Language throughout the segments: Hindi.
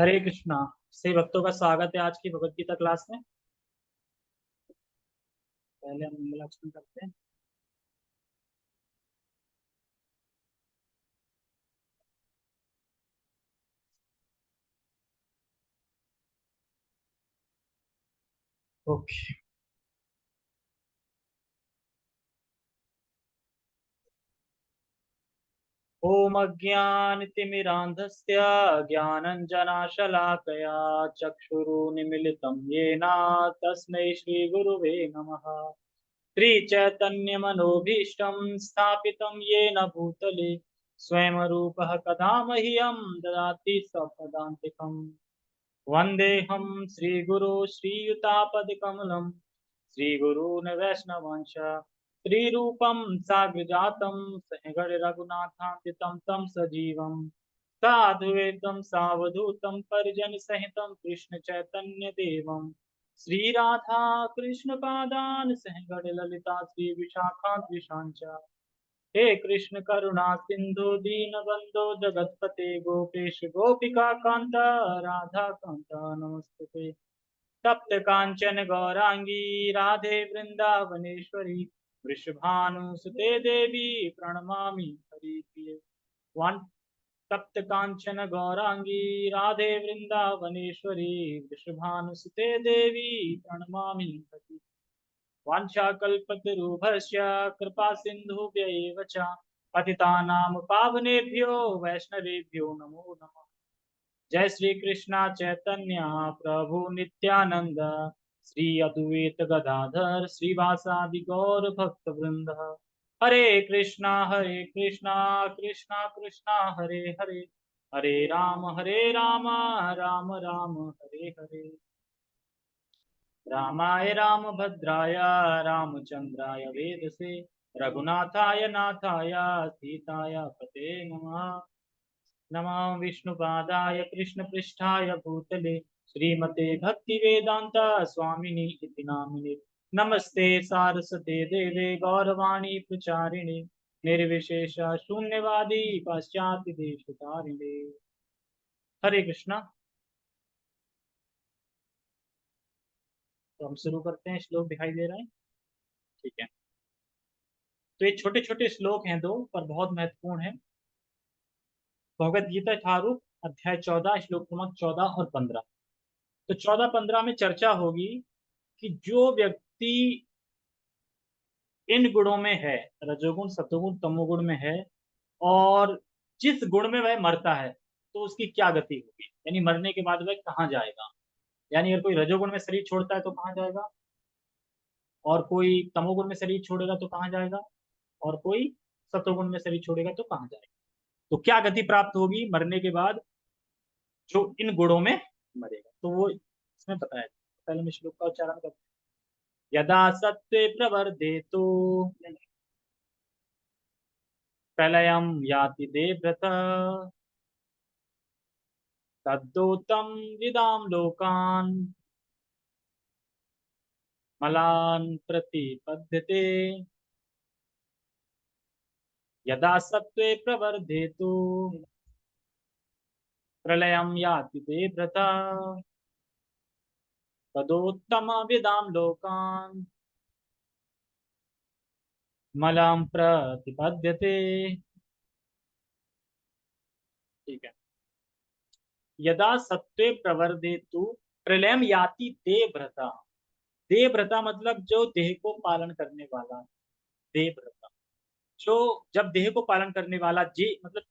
हरे कृष्णा। सही भक्तों का स्वागत है आज की भगवत गीता क्लास में। पहले हम मंगलाचरण करते हैं। ओके। ओम अज्ञानतिमिरान्धस्य ज्ञानञ्जनशलाकया चक्षुरुन्मीलितं येन तस्मै श्रीगुरुवे नमः। श्रीचैतन्यमनोभीष्टं स्थापितं येन भूतले स्वयं रूपः कदा मह्यं ददाति स्वपदान्तिकम्। वन्देऽहं श्रीगुरो श्रीयुतापदकमलं श्रीगुरून् वैष्णवांश श्रीरूपं साग्रजातं सहिगण रघुनाथान्वितं तं सजीवं साद्वैतं सावधूतं परिजनसहितं कृष्णचैतन्यदेवं श्रीराधा कृष्णपादान् सहिगण ललिता श्रीविशाखान्विषाञ्च। हे कृष्ण करुणा सिंधु दीनबंधो जगतपते गोपेश गोपिका कांता राधा कांता नमस्ते। तप्त कांचन गौरांगी राधे वृंदावनेश्वरी वृषभानुसुते देवी प्रणमामि हरिप्रिये। वन तप्त कांचन गौरांगी राधे वृंदावनेश्वरी वृषभानुसुते देवी प्रणमामि हरि। वाञ्छाकल्पतरुभ्यश्च कृपा सिन्धुभ्य एव च पतितानां पावनेभ्यो वैष्णवेभ्यो नमो नमः। जय श्री कृष्णा चैतन्य प्रभु नित्यानंद श्री अद्वैत गदाधर श्रीवासादि गौर भक्त वृंद। हरे कृष्णा कृष्णा कृष्णा हरे हरे हरे राम राम राम हरे हरे। रामाय रामभद्राय रामचंद्राय वेदसे रघुनाथाय नाथाय सीताय पते नमः। नमः विष्णुपादाय कृष्णपृष्ठाय भूतले श्रीमते भक्तिवेदांता स्वामिनि इति नामिने। नमस्ते सारस्वते देवे गौरवाणी प्रचारिणे निर्विशेष शून्यवादी पाश्चात्य देशतारिणे। हरे कृष्णा। तो हम शुरू करते हैं। श्लोक दिखाई दे रहा है? ठीक है। तो ये छोटे छोटे श्लोक हैं दो, पर बहुत महत्वपूर्ण है। भगवत गीता यथारूप अध्याय 14 श्लोक क्रमांक 14 और 15। तो 14-15 में चर्चा होगी कि जो व्यक्ति इन गुणों में है, रजोगुण सतोगुण तमोगुण में है, और जिस गुण में वह मरता है तो उसकी क्या गति होगी, यानी मरने के बाद वह कहाँ जाएगा। यानी अगर कोई रजोगुण में शरीर छोड़ता है तो कहाँ जाएगा, और कोई तमोगुण में शरीर छोड़ेगा तो कहाँ जाएगा, और कोई सतोगुण में शरीर छोड़ेगा तो कहाँ जाएगा। तो क्या गति प्राप्त होगी मरने के बाद जो इन गुणों में मरेगा, तो वो इसमें बताया। पहले मैं श्लोक का उच्चारण करता हूं। यदा सत्त्वे प्रवर्धेतु प्रलयं याति देवव्रत तद्धूतं विदाम लोकान् मलान् प्रतिपद्यते। यदा सत्त्वे प्रवर्धेतु प्रलयं याति देवव्रत तदोत्तम विदाम लोकान् मलां प्रतिपद्यते। ठीक है। यदा सत्वे प्रवर्धेतु प्रलयम याति देवव्रता। देवव्रता मतलब जो देह को पालन करने वाला। देवव्रता जो जब देह को पालन करने वाला जी मतलब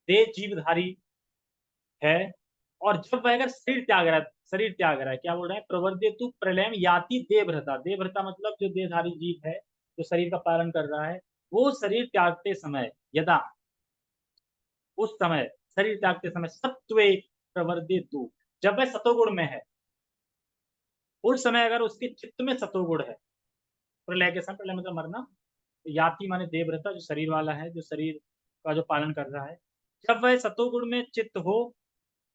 देह जीवधारी है, और जब वह अगर शरीर त्याग रहा है, क्या बोल रहे हैं, प्रवर्धेतु प्रलयम याति देवव्रता। देवव्रता मतलब जो देहधारी जीव है, जो शरीर का पालन कर रहा है, वो शरीर त्यागते समय, यदा उस समय, शरीर त्यागते समय सत्वे प्रवर्धेतु, जब वह सतोगुण में है, उस समय अगर उसके चित्त में सतोगुण है, प्रलय के समय, प्रलय मतलब मरना, याति माने देवव्रता जो शरीर वाला है, जो शरीर का जो पालन कर रहा है, जब वह सतोगुण में चित्त हो,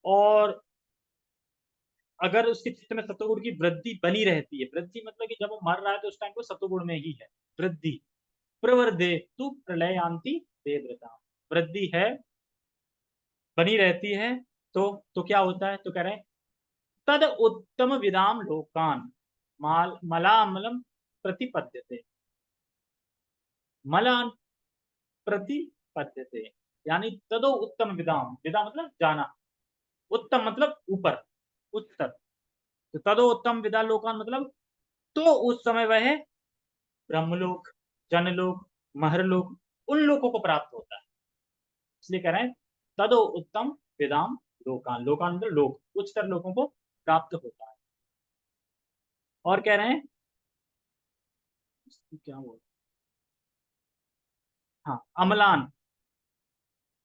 और अगर उसके चित्त में सतोगुण की वृद्धि बनी रहती है, वृद्धि मतलब कि जब वो मर रहा है तो उस टाइम को सतोगुण में ही है वृद्धि। प्रवर्धे तु प्रलयांति देवव्रता, वृद्धि है, बनी रहती है, तो क्या होता है, तो कह रहे हैं तद उत्तम विदाम लोकान मलामलम प्रतिपद्यते। मलान प्रतिपद्यते यानी तदो उत्तम विदाम, विदा मतलब जाना, उत्तम मतलब ऊपर, उच्चतर। तो तदो उत्तम विदा लोकान मतलब तो उस समय वह ब्रह्मलोक, जनलोक, महरलोक उन लोगों को प्राप्त होता है। इसलिए कह रहे हैं तदो उत्तम विदाम लोकान, लोकान मतलब लोक, उच्चतर लोगों को प्राप्त होता है। और कह रहे हैं क्या बोल, हाँ अमलान,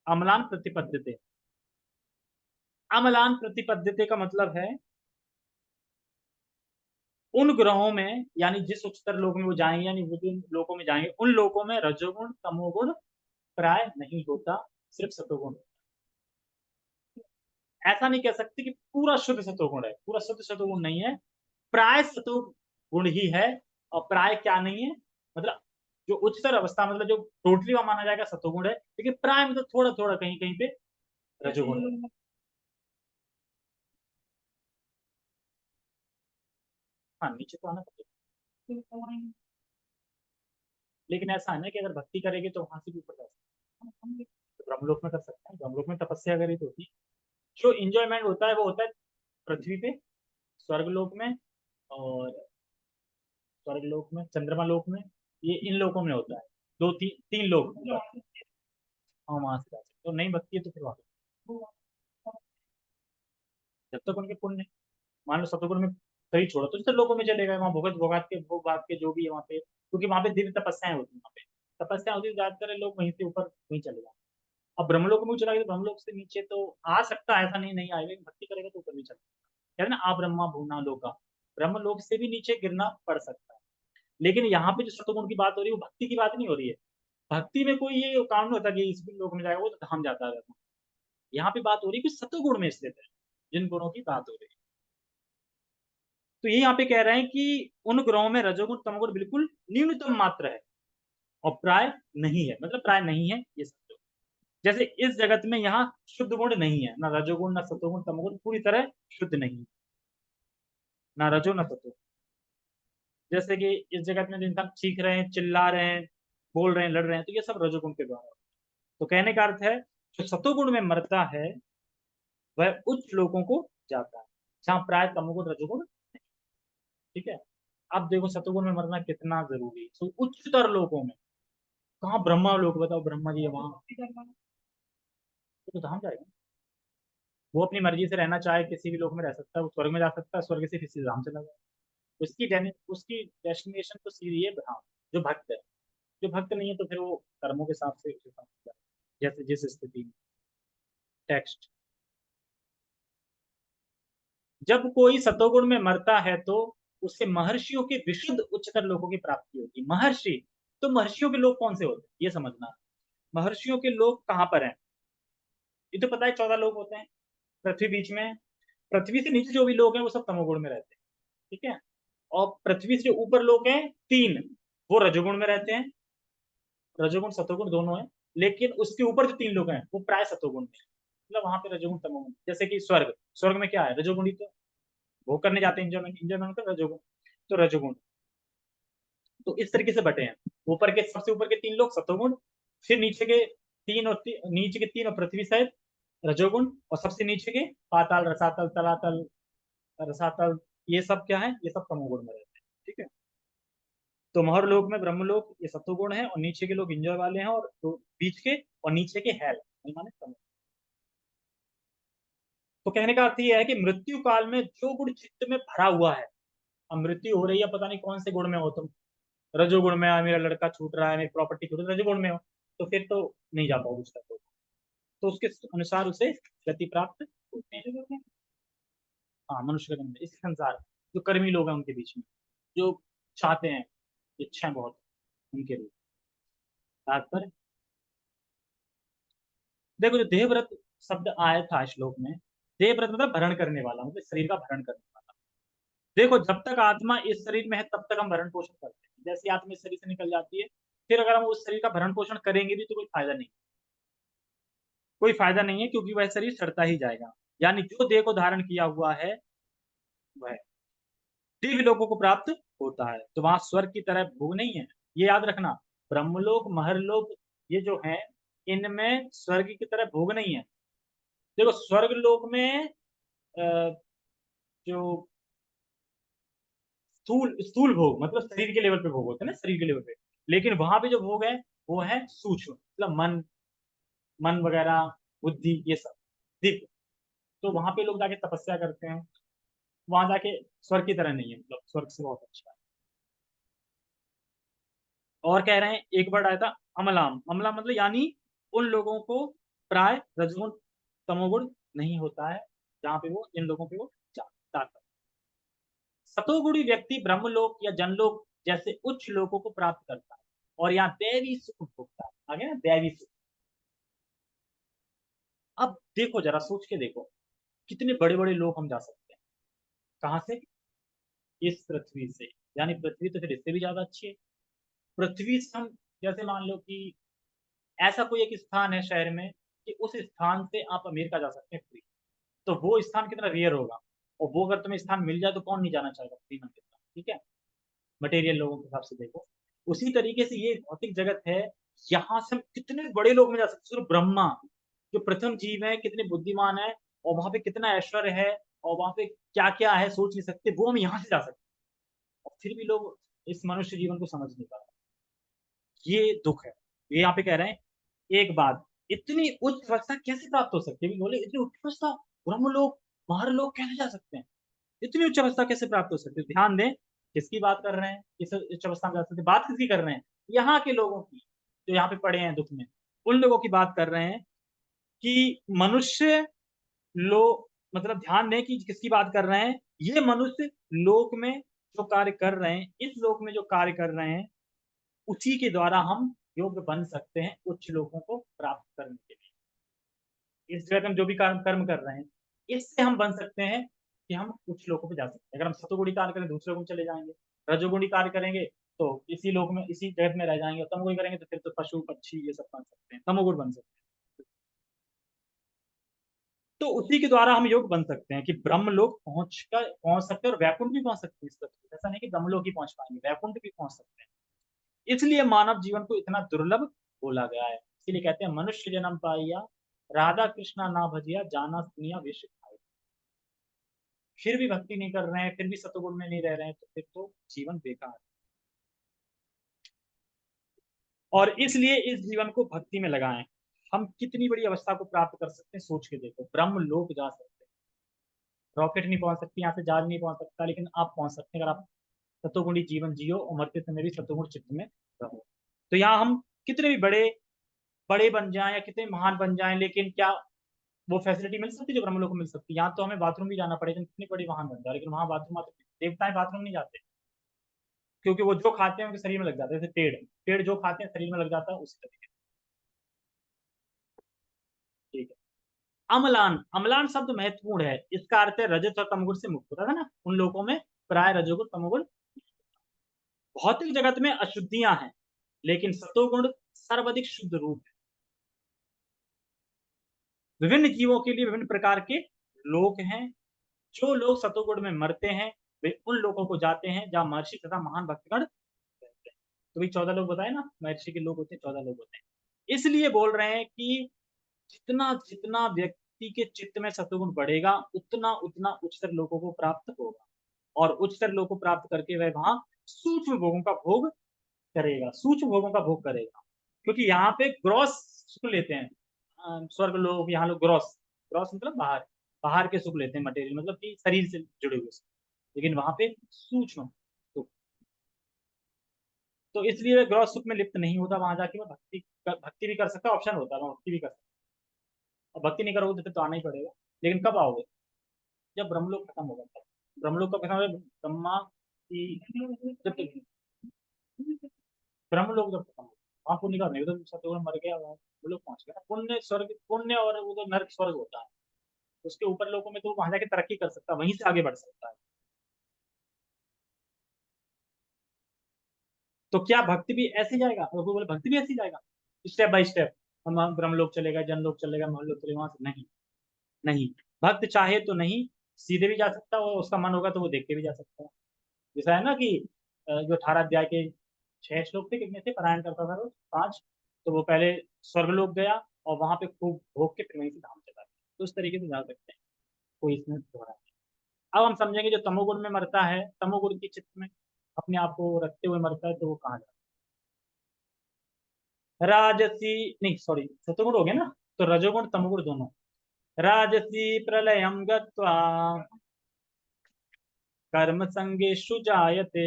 अमलान प्रतिपद्यते। अमलान प्रतिपद्यते का मतलब है उन ग्रहों में, यानी जिस उच्चतर लोक में वो जाएंगे, यानी वो जिन लोकों में जाएंगे उन लोकों में रजोगुण तमोगुण प्राय नहीं होता, सिर्फ सतोगुण। ऐसा नहीं कह सकते कि पूरा शुद्ध सतोगुण है, पूरा शुद्ध सतोगुण नहीं है, प्राय सतोगुण ही है। और प्राय क्या नहीं है, मतलब जो उच्चतर अवस्था, मतलब जो टोटली वहां माना जाएगा सतोगुण है, लेकिन प्राय मतलब थोड़ा थोड़ा कहीं कहीं पे रजोगुण है। हाँ नीचे तो आना पड़ेगा, लेकिन ऐसा है ना कि अगर भक्ति करेंगे तो वहां से भी ऊपर जा सकते हैं, तो ब्रह्मलोक में कर सकते हैं, ब्रह्मलोक में तपस्या करी तो होती है। जो इंजॉयमेंट होता है वो होता है पृथ्वी पे, स्वर्गलोक में, और स्वर्गलोक में, चंद्रमा लोक में, ये इन लोकों में होता है। दो तीन लोग, हाँ वहां से जा सकते, तो नहीं भक्ति है तो फिर वहां, जब तक उनके पुण्य, मान लो सतुगुण में कहीं छोड़ो तो जैसे लोगों में चलेगा, वहाँ भोगत भोगात के भोग भाग के जो भी है वहाँ पे, क्योंकि वहाँ पे दिव्य तपस्याएं होती है, वहाँ पे तपस्या होती है, ज्यादातर लोग वहीं से ऊपर वहीं चले जाते। अब ब्रह्मलोक में चला गया तो ब्रह्मलोक से नीचे तो आ सकता है, ऐसा नहीं नहीं आएगा, लेकिन भक्ति करेगा तो ऊपर नहीं चला, कहते हैं ना आ ब्रह्मा भूना लोका, ब्रह्मलोक से भी नीचे गिरना पड़ सकता है। लेकिन यहाँ पे जो सतुगुण की बात हो रही है वो भक्ति की बात नहीं हो रही है। भक्ति में कोई ये काम नहीं होता कि इस भी लोक में जाएगा वो तो धाम जाता है। यहाँ पे बात हो रही है कि सतुगुण में स्थित है, जिन गुणों की बात हो रही है। तो ये यहाँ पे कह रहे हैं कि उन ग्रहों में रजोगुण तमोगुण बिल्कुल न्यूनतम मात्र है, और प्राय नहीं है, मतलब प्राय नहीं है ये सब। जैसे इस जगत में यहाँ शुद्ध गुण नहीं है, ना रजोगुण ना सतोगुण तमोगुण पूरी तरह शुद्ध नहीं है, ना रजो ना सतो। जैसे कि इस जगत में जो इंसान चीख रहे हैं, चिल्ला रहे हैं, बोल रहे हैं, लड़ रहे हैं, तो ये सब रजोगुण के द्वारा। तो कहने का अर्थ है जो सतोगुण में मरता है वह उच्च लोगों को जाता है, जहाँ प्राय तमोगुण रजोगुण नहीं। ठीक है। अब देखो सतोगुण में मरना कितना जरूरी है, तो उच्चतर लोगों में, कहाँ ब्रह्मा लोग, बताओ ब्रह्मा जी है वहां, तो धाम जाएगा। वो अपनी मर्जी से रहना चाहे किसी भी लोक में रह सकता है, वो स्वर्ग में जा सकता है, स्वर्ग से किसी धाम चला जाए, उसकी डेस्टिनेशन तो सीधी है धाम, जो भक्त है। जो भक्त नहीं है तो फिर वो कर्मों के हिसाब से उसे धाम जाए, जैसे जिस स्थिति में। टेक्स्ट, जब कोई सतोगुण में मरता है तो उससे महर्षियों के विशुद्ध उच्चतर लोगों की प्राप्ति होगी। महर्षि, तो महर्षियों के लोग कौन से होते हैं ये समझना। महर्षियों के लोग कहाँ पर हैं, ये तो पता है 14 लोग होते हैं, पृथ्वी बीच में है। पृथ्वी से नीचे जो भी लोग हैं वो सब तमोगुण में रहते हैं। ठीक है। और पृथ्वी से जो ऊपर लोग हैं तीन, वो रजोगुण में रहते हैं, रजोगुण सतोगुण दोनों है। लेकिन उसके ऊपर जो तीन लोग हैं वो प्राय सतोगुण में हैं। मतलब वहां पे रजोगुण तमोगुण, जैसे कि स्वर्ग, स्वर्ग में क्या है रजोगुण ही तो, वो करने जाते हैं एंजॉयमेंट, एंजॉयमेंट का रजोगुण, तो रजोगुण। तो इस तरीके से बटे हैं, ऊपर के सबसे ऊपर के तीन लोग सतोगुण, फिर नीचे के तीन और नीचे के तीन और पृथ्वी सहित रजोगुण, और सबसे नीचे के पाताल रसातल तलातल रसातल, ये सब क्या है, ये सब तमोगुण में रहते हैं। ठीक है। तो महरलोक में ब्रह्मलोक ये सत्वगुण है, और नीचे के लोग इंजॉय वाले हैं, और तो बीच के और नीचे के हेल माने तमो। तो कहने का अर्थ ये है कि मृत्यु काल में जो गुण चित्त में भरा हुआ है, अब मृत्यु हो रही है पता नहीं कौन से गुण में हो तुम, रजोगुण में मेरा लड़का छूट रहा है, मेरी प्रॉपर्टी छूट रही है, रजोगुण में हो तो फिर तो नहीं जा पाओगे उस तक। तो उसके अनुसार उसे गति प्राप्त होते हैं। हाँ मनुष्य का जन्म इस संसार, जो कर्मी लोग हैं उनके बीच में, जो चाहते हैं, इच्छाएं बहुत उनके लिए। तात्पर्य देखो, जो देहव्रत शब्द आया था श्लोक में, देहव्रत मतलब भरण करने वाला, मतलब शरीर का भरण करने वाला। देखो जब तक आत्मा इस शरीर में है तब तक हम भरण पोषण करते हैं, जैसे आत्मा इस शरीर से निकल जाती है फिर अगर हम उस शरीर का भरण पोषण करेंगे भी तो कोई फायदा नहीं, कोई फायदा नहीं है, क्योंकि वह शरीर सड़ता ही जाएगा। यानी जो देह को धारण किया हुआ है वह दिव्य लोगों को प्राप्त होता है। तो वहां स्वर्ग की तरह भोग नहीं है, ये याद रखना। ब्रह्मलोक महरलोक ये जो है, इनमें स्वर्ग की तरह भोग नहीं है। देखो स्वर्ग लोक में जो स्थूल स्थूल भोग मतलब शरीर के लेवल पे भोग होते हैं ना, शरीर के लेवल पे। लेकिन वहां पे जो भोग है वो है सूक्ष्म, मतलब मन, मन वगैरह, बुद्धि, ये सब दिव्य। तो वहां पे लोग जाके तपस्या करते हैं, वहां जाके स्वर्ग की तरह नहीं है, मतलब स्वर्ग से बहुत अच्छा है। और कह रहे हैं एक वर्ड आया था अमलाम, अमला मतलब यानी उन लोगों को प्राय रजोगुण तमोगुण नहीं होता है, जहाँ पे वो इन लोगों पे वो जाता है। सतोगुणी व्यक्ति ब्रह्मलोक या जनलोक जैसे उच्च लोकों को प्राप्त करता है और यहाँ दैवी सुख भोगता है। आगे ना दैवी सुख। अब देखो जरा सोच के देखो, कितने बड़े बड़े लोग हम जा सकते हैं। कहाँ से? इस पृथ्वी से। यानी पृथ्वी तो फिर इससे भी ज्यादा अच्छी है। पृथ्वी से हम, जैसे मान लो कि ऐसा कोई एक स्थान है शहर में कि उस स्थान से आप अमेरिका जा सकते हैं फ्री, तो वो स्थान कितना रेयर होगा। और वो अगर तुम्हें स्थान मिल जाए तो कौन नहीं जाना चाहेगा फ्री में कितना, ठीक है, मटेरियल लोगों के हिसाब से देखो। उसी तरीके से ये भौतिक जगत है, यहाँ से हम कितने बड़े लोग में जा सकते हैं। सिर्फ ब्रह्मा जो प्रथम जीव है कितने बुद्धिमान है, और वहां पे कितना ऐश्वर्य है, और वहां पे क्या क्या है सोच नहीं सकते, वो हम यहाँ से जा सकते हैं। और फिर भी लोग इस मनुष्य जीवन को समझ नहीं पा रहे। ये दुख है। ये यहाँ पे कह रहे हैं एक बात, इतनी उच्च अवस्था कैसे प्राप्त हो सकती है? बोले इतनी उच्च अवस्था, ब्रह्मलोक महालोक कैसे जा सकते हैं? इतनी उच्च अवस्था कैसे प्राप्त हो सकती है? ध्यान दें किसकी बात कर रहे हैं, किस उच्च अवस्था में जा सकते हैं, बात किसकी कर रहे हैं? यहाँ के लोगों की, जो यहाँ पे पड़े हैं दुख में, उन लोगों की बात कर रहे हैं कि मनुष्य लोग, मतलब ध्यान दें कि किसकी बात कर रहे हैं। ये मनुष्य लोक में जो कार्य कर रहे हैं, इस लोक में जो कार्य कर रहे हैं, उसी के द्वारा हम योग्य बन सकते हैं उच्च लोगों को प्राप्त करने के लिए। इस जगह हम जो भी कर्म कर्म कर रहे हैं, इससे हम बन सकते हैं कि हम उच्च लोगों पे जा सकते हैं। अगर हम सतोगुणी कार्य करें दूसरे लोग में चले जाएंगे, रजोगुणी कार्य करेंगे तो इसी लोक में इसी जगत में रह जाएंगे, और तमोगुणी करेंगे तो फिर तो पशु पक्षी ये सब बन सकते हैं, तमोगुण बन सकते हैं। तो उसी के द्वारा हम योग बन सकते हैं कि ब्रह्मलोक पहुंच सकते हैं, और वैकुंठ भी पहुंच सकते हैं इस पृथ्वी पे। ऐसा नहीं कि ब्रह्मलोक ही पहुंच पाएंगे, वैकुंठ भी पहुंच सकते हैं। इसलिए मानव जीवन को इतना दुर्लभ बोला गया है। इसीलिए कहते हैं मनुष्य जन्म पाइया, राधा कृष्णा ना भजिया, जाना सुनिया विश्व खाई। फिर भी भक्ति नहीं कर रहे हैं, फिर भी सतोगुण में नहीं रह रहे हैं, तो फिर तो जीवन बेकार है। और इसलिए इस जीवन को भक्ति में लगाएं। हम कितनी बड़ी अवस्था को प्राप्त कर सकते हैं सोच के देखो, ब्रह्म लोक जा सकते हैं। रॉकेट नहीं पहुंच सकती, यहाँ से जहाज नहीं पहुंच सकता, लेकिन आप पहुंच सकते हैं अगर आप सतोगुणी जीवन जियो और मरते समय भी सतोगुण चित्त में रहो। तो यहाँ हम कितने भी बड़े बड़े बन जाएं या कितने महान बन जाएं, लेकिन क्या वो फैसिलिटी मिल सकती है जो ब्रह्मलोक को मिल सकती है? यहाँ तो हमें बाथरूम भी जाना पड़ेगा, कितने बड़े महान बन जाए, लेकिन वहां बाथरूम आते, देवताएं बाथरूम नहीं जाते, क्योंकि वो जो खाते हैं उनके शरीर में लग जाता है। जैसे पेड़, पेड़ जो खाते हैं शरीर में लग जाता है, उसी तरीके से। ठीक है। अमलान, अमलान शब्द महत्वपूर्ण है। इसका अर्थ है रजत और तमगुण से मुक्त होता है ना, उन लोगों में प्राय रजोगुण तमोगुण। भौतिक जगत में अशुद्धियां हैं, लेकिन सतोगुण सर्वाधिक शुद्ध रूप है। विभिन्न जीवों के लिए विभिन्न प्रकार के लोक हैं। जो लोग सतोगुण में मरते हैं वे उन लोगों को जाते हैं जहां महर्षि तथा महान भक्तगण रहते हैं। तो भाई 14 लोग बताए ना, महर्षि के लोग होते हैं, 14 लोग होते हैं। इसलिए बोल रहे हैं कि जितना जितना व्यक्ति के चित्त में सतोगुण बढ़ेगा, उतना उतना उच्चतर लोगों को प्राप्त होगा, और उच्चतर लोग को प्राप्त करके वह वहां सूक्ष्म भोगों का भोग करेगा, सूक्ष्म भोगों का भोग करेगा। क्योंकि यहाँ पे ग्रॉस सुख लेते हैं स्वर्ग लोग, यहाँ लोग ग्रॉस, ग्रॉस मतलब बाहर, बाहर के सुख लेते हैं, मटेरियल मतलब कि शरीर से जुड़े हुए सुख। लेकिन वहां पे सूक्ष्म सुख, तो इसलिए वह ग्रॉस सुख में लिप्त नहीं होता। वहां जाके वह भक्ति भी कर सकता है, ऑप्शन होता है वहाँ भक्ति भी कर सकता है। और भक्ति नहीं करोगे तो आना ही पड़ेगा। लेकिन कब आओगे? जब ब्रह्मलोक खत्म होगा तब। ब्रह्मलोक कब खत्म होगा? ब्रह्मा की जब तक ब्रह्मलोक जब खत्म होगा, वहाँ पुण्य का नहीं, तो सतयुग में मर गया, वो लोग पहुंच गया। पुण्य स्वर्ग, पुण्य और वो तो नर्क स्वर्ग होता है, उसके ऊपर लोगों में तो वहां जाके तरक्की कर सकता है, वहीं से आगे बढ़ सकता है। तो क्या भक्ति भी ऐसे जाएगा? और वो बोले भक्ति भी ऐसे जाएगा स्टेप बाय स्टेप, हम ब्रह्मलोक चलेगा, जनलोक चलेगा, महलोक चलेगा, वहां से नहीं, नहीं। भक्त चाहे तो नहीं सीधे भी जा सकता, और उसका मन होगा तो वो देख के भी जा सकता है। जैसा है ना कि जो 18 अध्याय के 6 श्लोक थे, कितने थे, पारायण करता था रोज 5, तो वो पहले स्वर्गलोक गया और वहां पे खूब भोग के फिर वहीं से धाम चला गया। तो उस तरीके से जा सकते हैं, कोई इसमें दोहरा नहीं। अब हम समझेंगे जो तमोगुण में मरता है, तमोगुण की चित्त में अपने आप को रखते हुए मरता है, तो वो कहाँ जाता है? राजसी, नहीं सॉरी, सतोगुण हो गया ना, तो रजोगुण तमोगुण दोनों। राजसी प्रलयम गत्वा कर्म संगेषु जायते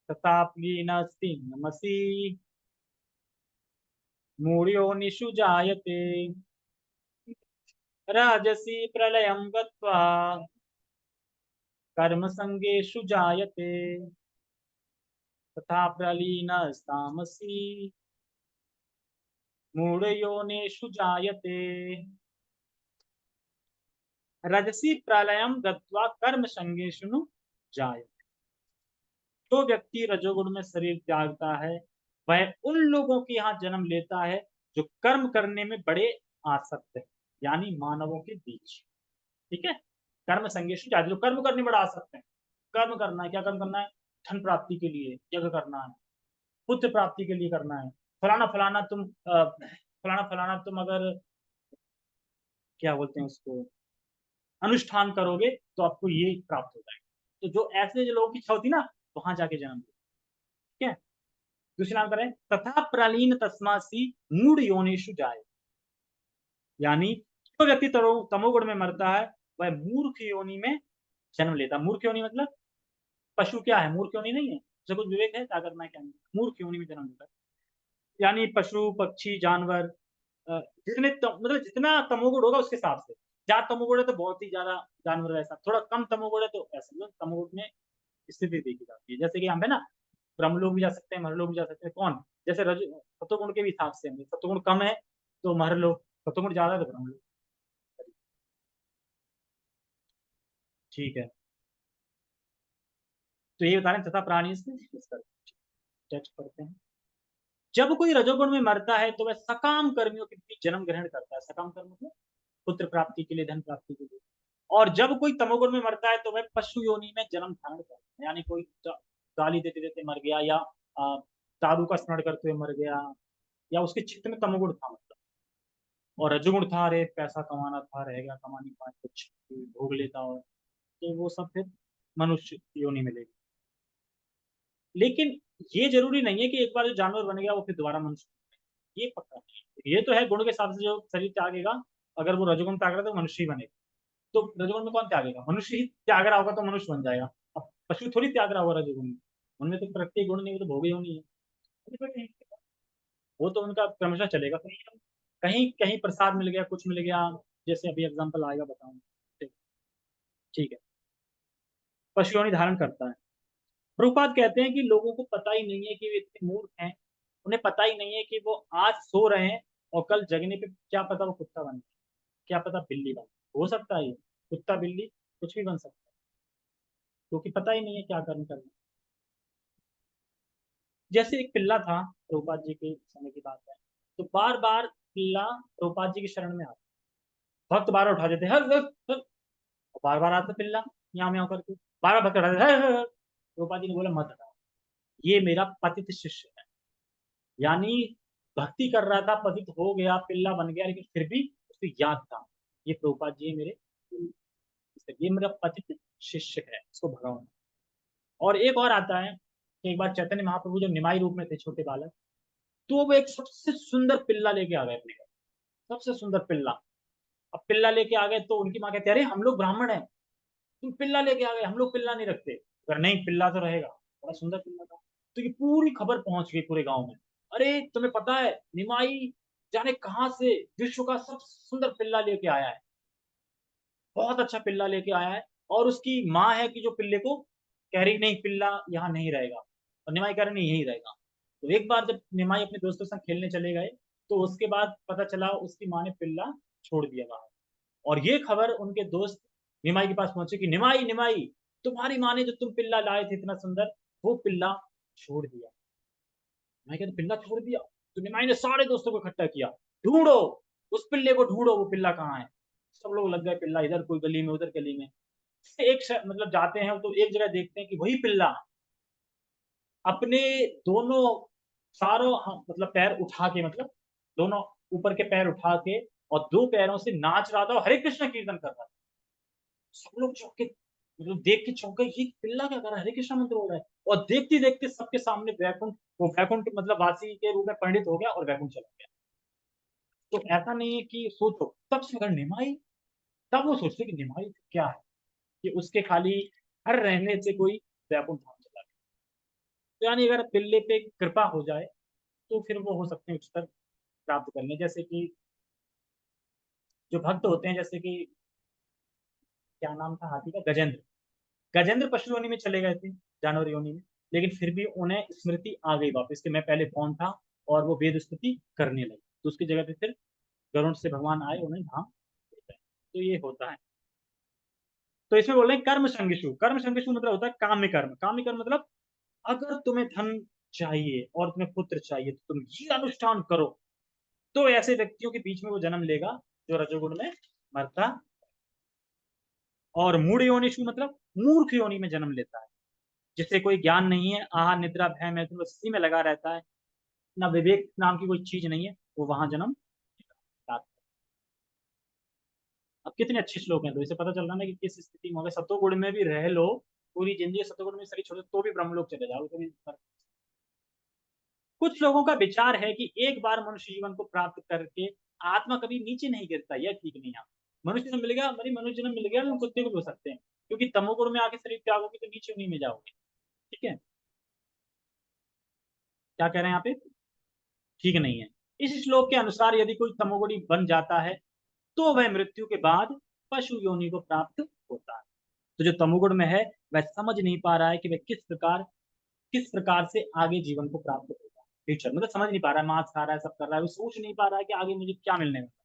तथाप्लीनस्ति नमसि मूढ़योनिषु जायते। राजसी प्रलयं गत्वा कर्म संगेषु जायते तथा प्रलीनस्तामसि मूढ़योनिषु जायते। रजसी प्रलयं गत्वा कर्म संगेषु जायते। जो व्यक्ति रजोगुण में शरीर त्यागता है वह उन लोगों के यहाँ जन्म लेता है जो कर्म करने में बड़े आसक्त है, यानी मानवों के बीच। ठीक है, कर्म संगेषु जायते, जो कर्म करने में बड़ा आसक्त है। कर्म करना है, क्या कर्म करना है? धन प्राप्ति के लिए यज्ञ करना है, पुत्र प्राप्ति के लिए करना है, फलाना फलाना तुम फलाना फलाना तुम अगर क्या बोलते हैं उसको, अनुष्ठान करोगे तो आपको ये प्राप्त हो जाएगा। तो जो ऐसे जो लोगों की इच्छा होती है ना, वहां जाके जन्म लो। ठीक है, दूसरे नाम करें, तथा प्रलीन तस्मासी मूढ़ योनिषु जाए, यानी जो व्यक्ति तमोगुण में मरता है वह मूर्ख योनि में जन्म लेता। मूर्ख योनि मतलब पशु क्या है, मूर्ख योनि नहीं है, उसे कुछ विवेक है क्या करना है क्या नहीं, मूर्ख योनि में जन्म लेता है। यानी पशु पक्षी जानवर, मतलब जितना तमोगुण होगा उसके हिसाब से। ज्यादा तमोगुण है तो बहुत ही ज्यादा जानवर वैसा, थोड़ा कम तमोगुण है तो ऐसा, मतलब तमोगुण में स्थिति देखी जाती है। जैसे कि हम है ना, ब्रह्मलोक भी जा सकते हैं, महरलोक भी जा सकते हैं। कौन? जैसे रज सत्वगुण के भी हिसाब से, सत्वगुण कम है तो महरलोक, सत्वगुण ज्यादा है तो ब्रह्मलोक। ठीक है, तो ये बता रहे हैं तथा प्राणी से टेक्स्ट पढ़ते हैं। जब कोई रजोगुण में मरता है तो वह सकाम कर्मियों के बीच जन्म ग्रहण करता है। सकाम कर्म मतलब पुत्र प्राप्ति के लिए, धन प्राप्ति के लिए। और जब कोई तमोगुण में मरता है तो वह पशु योनि में जन्म धारण करता है, यानी कोई गाली देते देते मर गया, या दारू का स्मरण करते हुए मर गया, या उसके चित्त में तमोगुण था मतलब, और रजोगुण था, अरे पैसा कमाना था, रह गया कमा नहीं पाए, कुछ भोग लेता, और तो वो सब फिर मनुष्य योनि में लेगा। लेकिन ये जरूरी नहीं है कि एक बार जो जानवर बन गया वो फिर दोबारा मनुष्य, ये पक्का नहीं। ये तो है गुण के हिसाब से जो शरीर त्यागेगा, अगर वो रजोगुण त्याग रहा है तो मनुष्य ही बनेगा। तो रजोगुण में कौन त्यागेगा? मनुष्य ही त्याग रहा होगा तो मनुष्य बन जाएगा। अब पशु थोड़ी त्याग रहा होगा रजोगुण में, उनमें तो प्रत्येक गुण नहीं, वो तो भोग योनि है, वो तो उनका क्रमशः चलेगा। कहीं कहीं कहीं प्रसाद मिल गया, कुछ मिल गया, जैसे अभी एग्जाम्पल आएगा बताऊंगा। ठीक ठीक है, पशु योनि धारण करता है। प्रभुपाद कहते हैं कि लोगों को पता ही नहीं है कि वे इतने मूर्ख हैं, उन्हें पता ही नहीं है कि वो आज सो रहे हैं और कल जगने पे क्या पता वो कुत्ता बन जाए, क्या पता बिल्ली बन, हो सकता है ये कुत्ता बिल्ली कुछ भी बन सकता है, क्योंकि पता ही नहीं है क्या कर्म करना। जैसे एक पिल्ला था, प्रभुपाद जी के समय की बात है, तो बार बार पिल्ला प्रभुपाद जी की शरण में आता, भक्त बार उठा देते हर हर, बार बार आता पिल्ला यहाँ में करके, बार बार भक्त उठा देते हर। प्रभुपाद जी ने बोला मत हटाओ, ये मेरा पतित शिष्य है, यानी भक्ति कर रहा था, पतित हो गया, पिल्ला बन गया, लेकिन फिर भी उसको याद था ये प्रभुपाद जी मेरे, ये मेरा पतित शिष्य है, इसको भगाओ। और एक और आता है कि एक बार चैतन्य महाप्रभु जब निमाई रूप में थे, छोटे बालक, तो वो एक सबसे सुंदर पिल्ला लेके आ गए अपने घर, सबसे सुंदर पिल्ला। अब पिल्ला लेके आ गए तो उनकी माँ कहती है, अरे हम लोग ब्राह्मण हैं, तुम पिल्ला लेके आ गए, हम लोग पिल्ला नहीं रखते। अगर नहीं, पिल्ला तो रहेगा, बड़ा सुंदर पिल्ला था। तो ये पूरी खबर पहुंच गई पूरे गांव में, अरे तुम्हें पता है निमाई जाने कहां से विश्व का सबसे सुंदर पिल्ला लेके आया है, बहुत अच्छा पिल्ला लेके आया है। और उसकी माँ है कि जो पिल्ले को कह रही नहीं पिल्ला यहाँ नहीं रहेगा, और निमाई कह रहे नहीं यहीं रहेगा। तो एक बार जब निमाई अपने दोस्तों के साथ खेलने चले गए, तो उसके बाद पता चला उसकी माँ ने पिल्ला छोड़ दिया बाहर। और ये खबर उनके दोस्त निमाई के पास पहुंचे कि निमाई निमाई, तुम्हारी माँ ने जो तुम पिल्ला लाए थे इतना सुंदर, वो पिल्ला छोड़ दिया। मैं कहते पिल्ला छोड़ दिया? तो निमाई ने सारे दोस्तों को इकट्ठा किया, ढूंढो उस पिल्ले को, ढूंढो वो पिल्ला कहाँ है। सब लोग लग गए पिल्ला, इधर कोई गली में, उधर गली में। मतलब जाते हैं तो एक जगह देखते हैं कि वही पिल्ला अपने दोनों चारों मतलब पैर उठा के, मतलब दोनों ऊपर के पैर उठा के और दो पैरों से नाच रहा था और हरे कृष्ण कीर्तन कर रहा था। सब लोग चौंक के, मतलब देख के चौंक गए, ये पिल्ला क्या कर रहा है, हरे कृष्ण मंत्र हो रहा है। और देखते देखते सबके सामने वैकुंठ, वो वैकुंठ मतलब वासी के रूप में पंडित हो गया और वैकुंठ चला गया। तो ऐसा नहीं है कि सोचो, तब से अगर निमाई, तब वो सोचते कि निमाई क्या है, कि उसके खाली हर रहने से कोई वैकुंठ धाम चला गया। तो यानी अगर पिल्ले पे कृपा हो जाए तो फिर वो हो सकते हैं उच्चतर प्राप्त कर लें। जैसे कि जो भक्त होते हैं, जैसे कि क्या नाम था हाथी का, गजेंद्र। गजेंद्र पशु योनि में चले गए थे, जानवर योनि में, लेकिन फिर भी उन्हें स्मृति आ गई वापस कि मैं पहले कौन था, और वो वेद स्तुति करने लगे। तो उसकी जगह पे फिर गरुड़ से भगवान आए, उन्हें धाम दे गए। तो ये होता है। तो इसमें बोल रहे हैं कर्म संगिषु। कर्म संगिषु मतलब होता है काम्य कर्म। काम्य कर्म मतलब अगर तुम्हें धन चाहिए और तुम्हें पुत्र चाहिए तो तुम ये अनुष्ठान करो, तो ऐसे व्यक्तियों के बीच में वो जन्म लेगा जो रजोगुण में मरता। और मूढ़ योनिषु मतलब मूर्ख योनि में जन्म लेता है, जिससे कोई ज्ञान नहीं है, आहार निद्रा भय मैथुन बस इसी में लगा रहता है, ना विवेक नाम की कोई चीज नहीं है, वो वहां जन्म लेता है। अब कितने अच्छे श्लोक हैं, तो इसे पता चल रहा है ना कि किस स्थिति में होगा। सतोगुण में भी रह लो पूरी जिंदगी, सतोगुण में सही छोड़ो तो भी ब्रह्मलोक चले जाओ, तो भी कुछ लोगों का विचार है कि एक बार मनुष्य जीवन को प्राप्त करके आत्मा कभी नीचे नहीं गिरता, यह ठीक नहीं है। मनुष्य जन्म मिल गया, हमारी मनुष्य जन्म मिल गया, हम कुत्ते को भी हो सकते हैं, क्योंकि तमोगुण में आके शरीर त्यागोगे तो नीचे उन्हीं में जाओगे। ठीक है, क्या कह रहे हैं यहाँ पे, ठीक नहीं है। इस श्लोक के अनुसार यदि कोई तमोगुणी बन जाता है तो वह मृत्यु के बाद पशु योनि को प्राप्त होता है। तो जो तमोगुण में है वह समझ नहीं पा रहा है कि वह किस प्रकार से आगे जीवन को प्राप्त होगा, फ्यूचर मतलब समझ नहीं पा रहा है, मांस खा रहा है, सब कर रहा है, वो सोच नहीं पा रहा है कि आगे मुझे क्या मिलने वाला है।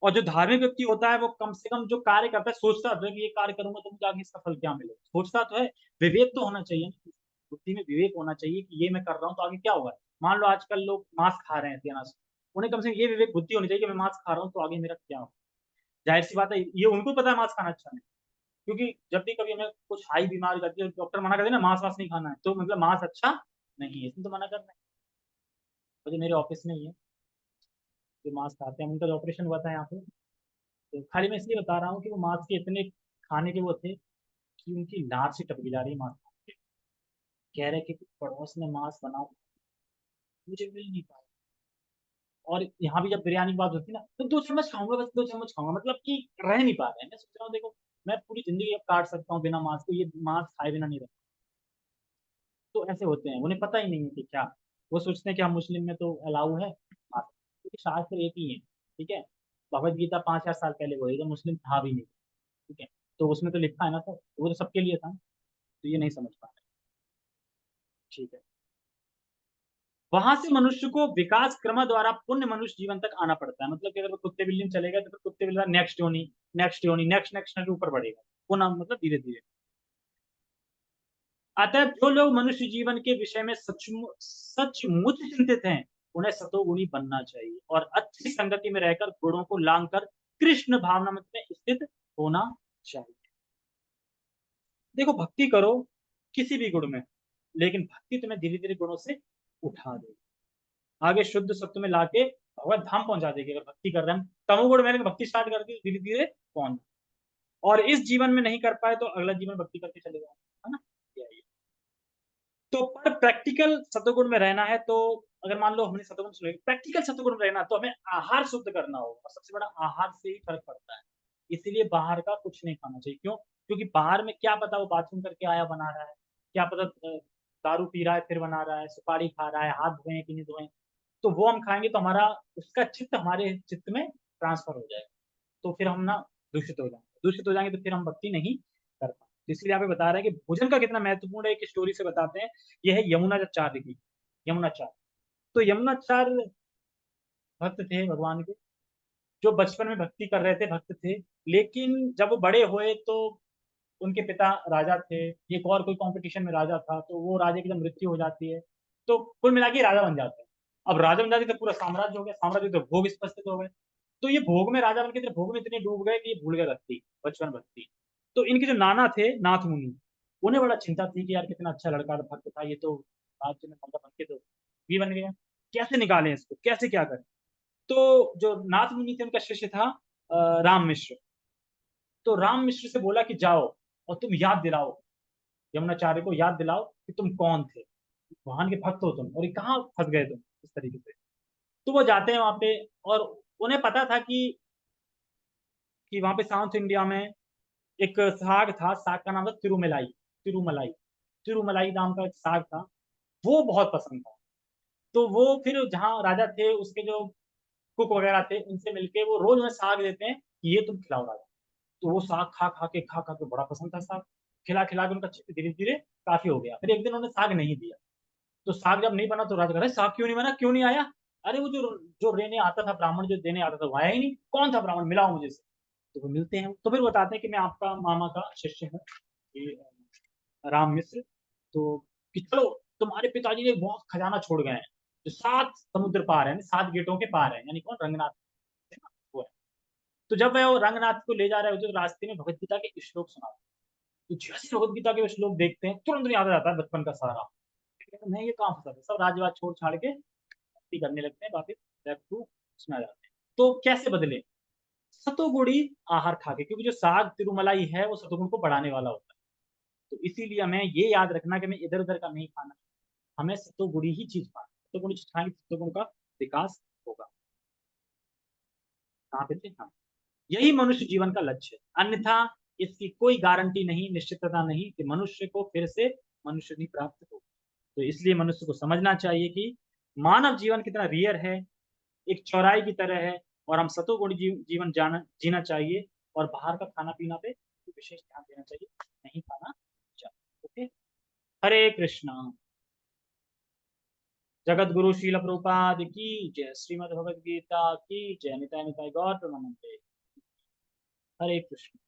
और जो धार्मिक व्यक्ति होता है वो कम से कम जो कार्य करता है सोचता है कि ये कार्य करूंगा तो मुझे आगे इसका फल क्या मिलेगा, सोचता तो है। विवेक तो होना चाहिए ना, बुद्धि में विवेक होना चाहिए कि ये मैं कर रहा हूँ तो आगे क्या होगा। मान लो आजकल लोग मांस खा रहे हैं सत्यानाश, उन्हें कम से कम ये विवेक बुद्धि होनी चाहिए कि मैं मांस खा रहा हूँ तो आगे मेरा क्या होगा। जाहिर सी बात है, ये उनको पता है मांस खाना अच्छा नहीं, क्योंकि जब भी कभी हमें कुछ हाई बीमारी करती है, डॉक्टर मना करते हैं ना मांस वास नहीं खाना है, तो मतलब मांस अच्छा नहीं है, इसमें तो मना कर रहे हैं। मुझे मेरे ऑफिस में ही है जो मांस खाते हैं, उनका जो ऑपरेशन हुआ था यहाँ पे, तो खाली मैं इसलिए बता रहा हूँ कि वो मांस के इतने खाने के वो थे कि उनकी नाक से टपकी जा रही मांस। कह रहे कि पड़ोस में मांस बनाओ, मुझे मिल नहीं पा रहा। और यहाँ भी जब बिरयानी की बात होती है ना, तो 2 चम्मच खाऊंगा, बस 2 चम्मच खाऊंगा, मतलब कि रह नहीं पा रहे हैं। मैं सोच रहा हूँ देखो, मैं पूरी जिंदगी अब काट सकता हूँ बिना मांस को, ये मांस खाए बिना नहीं रह। तो ऐसे होते हैं, उन्हें पता ही नहीं है कि क्या, वो सोचते हैं कि हम मुस्लिम में तो अलाउ है मांस, क्योंकि शास्त्र एक ही है। ठीक है, भगवत गीता 5,000 साल पहले हुई जब मुस्लिम था भी नहीं। ठीक है, तो उसमें तो लिखा है ना, तो वो तो सबके लिए था, तो ये नहीं समझ पा रहे। ठीक है, वहां से मनुष्य को विकास क्रम द्वारा पुण्य मनुष्य जीवन तक आना पड़ता है। मतलब कि अगर वो कुत्ते बिल्ली में चले गए तो फिर कुत्ते बिल्ली नेक्स्ट योनी, नेक्स्ट योनी, नेक्स्ट नेक्स्ट ऊपर बढ़ेगा पुनः, मतलब धीरे धीरे। अतः जो लोग मनुष्य जीवन के विषय में सचमुच चिंतित हैं, उन्हें सतोगुणी बनना चाहिए और अच्छी संगति में रहकर गुणों को लांग कर कृष्ण भावना में स्थित होना चाहिए। देखो, भक्ति करो किसी भी गुण में, लेकिन भक्ति तुम्हें धीरे धीरे गुणों से उठा देगी, आगे शुद्ध सत्व में लाके भगवत धाम पहुंचा देगी। अगर भक्ति कर रहे हैं, तमोगुण में भक्ति स्टार्ट कर दी, धीरे धीरे पहुंच, और इस जीवन में नहीं कर पाए तो अगला जीवन भक्ति करके चले जाओ, है ना। यही है। तो पर प्रैक्टिकल सतोगुण में रहना है तो, अगर मान लो हमने सतोगुण सुने, प्रैक्टिकल सतोगुण में रहना तो हमें आहार शुद्ध करना होगा, और सबसे बड़ा आहार से ही फर्क पड़ता है। इसीलिए बाहर का कुछ नहीं खाना चाहिए। क्यों? क्योंकि बाहर में क्या पता वो बाथरूम करके आया बना रहा है, क्या पता दारू पी रहा है फिर बना रहा है, सुपारी खा रहा है, हाथ धोए कि नहीं धोए। तो वो हम खाएंगे तो हमारा, उसका चित्त हमारे चित्त में ट्रांसफर हो जाएगा, तो फिर हम ना दूषित हो जाएंगे, तो फिर हम भक्ति नहीं कर पाएंगे। तो इसलिए यहाँ पे बता रहे हैं कि भोजन का कितना महत्वपूर्ण है, एक स्टोरी से बताते हैं। यह है यमुनाचार्य की। यमुनाचार्य, तो यमुनाचार्य भक्त थे भगवान के, जो बचपन में भक्ति कर रहे थे, भक्त थे। लेकिन जब वो बड़े हुए तो उनके पिता राजा थे, एक और कोई कंपटीशन में राजा था, तो वो राजा की जब मृत्यु हो जाती है तो कुल मिला के राजा बन जाते हैं। अब राजा बन जाते तो पूरा साम्राज्य हो गया, साम्राज्य तो भोग स्पष्ट हो गए। तो ये भोग में राजा बन के भोग में इतने डूब गए कि ये भूल गए भक्ति, बचपन भक्ति। तो इनके जो नाना थे नाथ मुनि, उन्हें बड़ा चिंता थी कि यार कितना अच्छा लड़का भक्त था, ये तो राज्य में मतलब बन के तो भी बन गया, कैसे निकालें इसको, कैसे क्या करें। तो जो नाथ मुनि थे उनका शिष्य था राम मिश्र। तो राम मिश्र से बोला कि जाओ और तुम याद दिलाओ, यमुनाचार्य को याद दिलाओ कि तुम कौन थे, भगवान के भक्त हो तुम, और ये कहाँ फंस गए तुम इस तरीके से। तो वो जाते हैं वहां पे, और उन्हें पता था कि वहां पे साउथ इंडिया में एक साग था, साग का नाम था तिरुमलाई। तिरुमलाई, तिरुमलाई नाम का एक साग था, वो बहुत पसंद था। तो वो फिर जहाँ राजा थे उसके जो कुक वगैरह थे उनसे मिलके वो रोज उन्हें साग देते हैं कि ये तुम खिलाओ राजा। तो वो साग खा खा के बड़ा पसंद था साग, खिला खिला के उनका चित्त धीरे धीरे काफी हो गया। फिर एक दिन उन्होंने साग नहीं दिया, तो साग जब नहीं बना तो राजा कह रहा साग क्यों नहीं बना, क्यों नहीं आया। अरे वो जो जो रेने आता था, ब्राह्मण जो देने आता था वो आया ही नहीं, कौन था ब्राह्मण, मिलाओ मुझे से। तो वो मिलते हैं, तो फिर बताते हैं कि मैं आपका मामा का शिष्य हूँ, ये राम मिश्र। तो कि चलो तुम्हारे पिताजी ने बहुत खजाना छोड़ गए हैं, जो 7 समुद्र पार है, 7 गेटों के पार है, यानी कौन, रंगनाथ है ना, वो है। तो जब वह वो रंगनाथ को ले जा रहे होते तो रास्ते में भगवत गीता के श्लोक सुना, तो जैसे भगवत गीता के श्लोक देखते हैं तुरंत याद आ जाता है बचपन का सारा। नहीं, ये कहाँ फंसा था, सब राजवाज छोड़ छाड़ के भक्ति करने लगते हैं, वापिस बैक टू उसमें आ जाते हैं। तो कैसे बदले, सतोगुणी आहार खा के, क्योंकि जो साग तिरुमलाई है वो सतोगुण को बढ़ाने वाला होता है। तो इसीलिए हमें ये याद रखना कि हमें इधर उधर का नहीं खाना, हमें सतोगुणी ही चीज खाना, सतोगुणी चीज खाएंगे तो सतोगुण का विकास होगा। कहाँ पे थे हम, यही मनुष्य जीवन का लक्ष्य है, अन्यथा इसकी कोई गारंटी नहीं, निश्चितता नहीं कि मनुष्य को फिर से मनुष्य नहीं प्राप्त हो। तो इसलिए मनुष्य को समझना चाहिए कि मानव जीवन कितना रियर है, एक चौराहे की तरह है, और हम सतोगुणी जीवन जीना चाहिए, और बाहर का खाना पीना पे विशेष ध्यान देना चाहिए, नहीं खाना चाहिए। ओके, हरे कृष्णा। जगत गुरु शील प्रभुपाद की जय, श्रीमद् भगवद गीता की जय, निताय निताय गौर प्रेमानंदे। हरे कृष्ण।